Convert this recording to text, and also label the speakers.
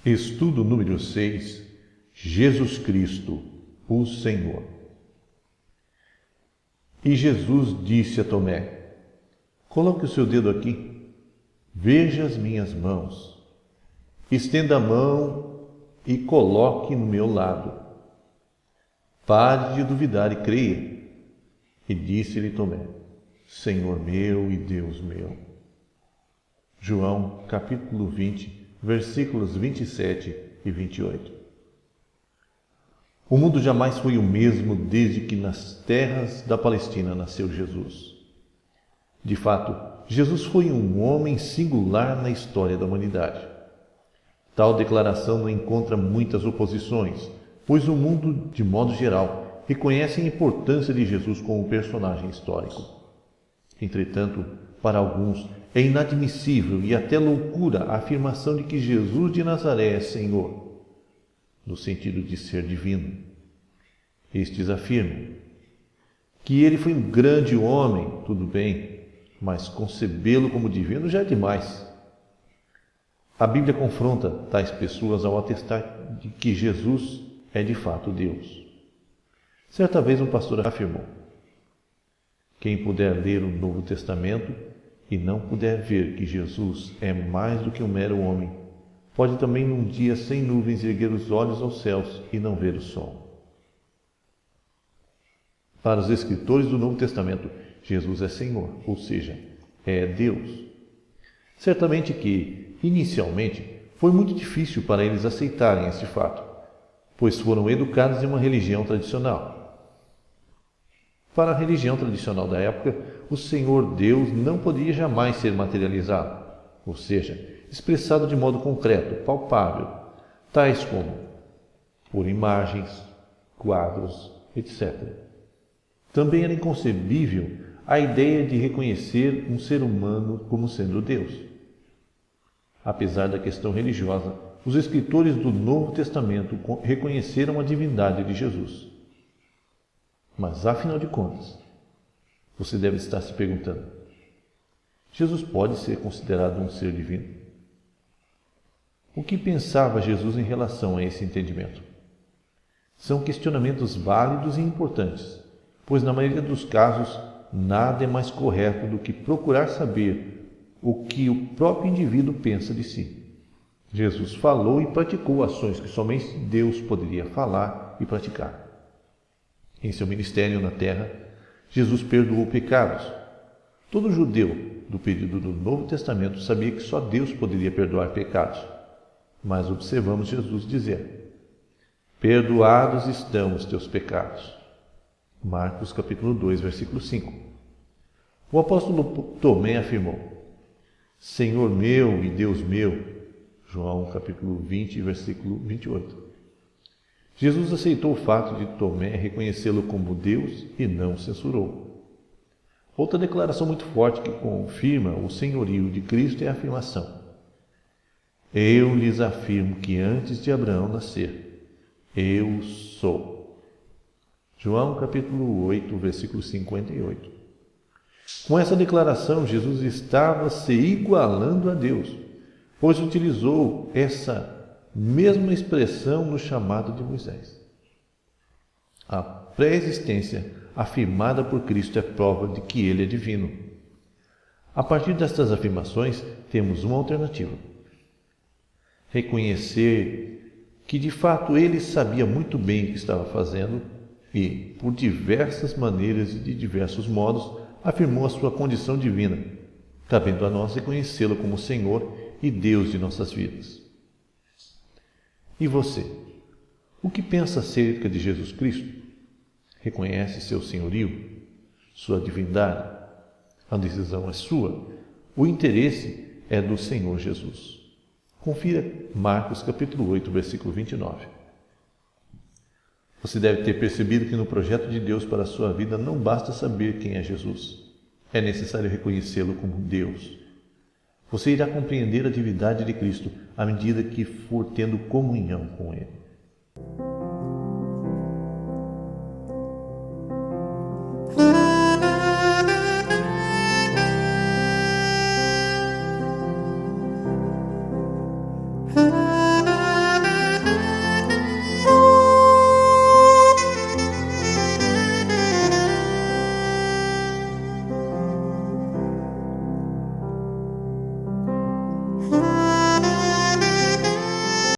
Speaker 1: Estudo número 6. Jesus Cristo, o Senhor. E Jesus disse a Tomé: coloque o seu dedo aqui, veja as minhas mãos. Estenda a mão e coloque no meu lado. Pare de duvidar e creia. E disse-lhe Tomé: Senhor meu e Deus meu. João capítulo 20, versículos 27 e 28. O mundo jamais foi o mesmo desde que nas terras da Palestina nasceu Jesus. De fato, Jesus foi um homem singular na história da humanidade. Tal declaração não encontra muitas oposições, pois o mundo, de modo geral, reconhece a importância de Jesus como personagem histórico. Entretanto, para alguns, é inadmissível e até loucura a afirmação de que Jesus de Nazaré é Senhor, no sentido de ser divino. Estes afirmam que ele foi um grande homem, tudo bem, mas concebê-lo como divino já é demais. A Bíblia confronta tais pessoas ao atestar de que Jesus é de fato Deus. Certa vez um pastor afirmou: quem puder ler o Novo Testamento e não puder ver que Jesus é mais do que um mero homem, pode também num dia sem nuvens erguer os olhos aos céus e não ver o sol. Para os escritores do Novo Testamento, Jesus é Senhor, ou seja, é Deus. Certamente que, inicialmente, foi muito difícil para eles aceitarem este fato, pois foram educados em uma religião tradicional. Para a religião tradicional da época, o Senhor Deus não podia jamais ser materializado, ou seja, expressado de modo concreto, palpável, tais como por imagens, quadros, etc. Também era inconcebível a ideia de reconhecer um ser humano como sendo Deus. Apesar da questão religiosa, os escritores do Novo Testamento reconheceram a divindade de Jesus. Mas, afinal de contas, você deve estar se perguntando: Jesus pode ser considerado um ser divino? O que pensava Jesus em relação a esse entendimento? São questionamentos válidos e importantes, pois na maioria dos casos nada é mais correto do que procurar saber o que o próprio indivíduo pensa de si. Jesus falou e praticou ações que somente Deus poderia falar e praticar. Em seu ministério na terra, Jesus perdoou pecados. Todo judeu do período do Novo Testamento sabia que só Deus poderia perdoar pecados. Mas observamos Jesus dizer: perdoados estão os teus pecados. Marcos capítulo 2, versículo 5. O apóstolo Tomé afirmou: Senhor meu e Deus meu. João capítulo 20, versículo 28. Jesus aceitou o fato de Tomé reconhecê-lo como Deus e não o censurou. Outra declaração muito forte que confirma o senhorio de Cristo é a afirmação: eu lhes afirmo que antes de Abraão nascer, eu sou. João capítulo 8, versículo 58. Com essa declaração, Jesus estava se igualando a Deus, pois utilizou essa mesma expressão no chamado de Moisés. A pré-existência afirmada por Cristo é prova de que ele é divino. A partir destas afirmações, temos uma alternativa: reconhecer que de fato ele sabia muito bem o que estava fazendo e, por diversas maneiras e de diversos modos, afirmou a sua condição divina, cabendo a nós reconhecê-lo como Senhor e Deus de nossas vidas. E você? O que pensa acerca de Jesus Cristo? Reconhece seu senhorio? Sua divindade? A decisão é sua. O interesse é do Senhor Jesus. Confira Marcos capítulo 8, versículo 29. Você deve ter percebido que no projeto de Deus para a sua vida não basta saber quem é Jesus. É necessário reconhecê-lo como Deus. Você irá compreender a divindade de Cristo à medida que for tendo comunhão com Ele.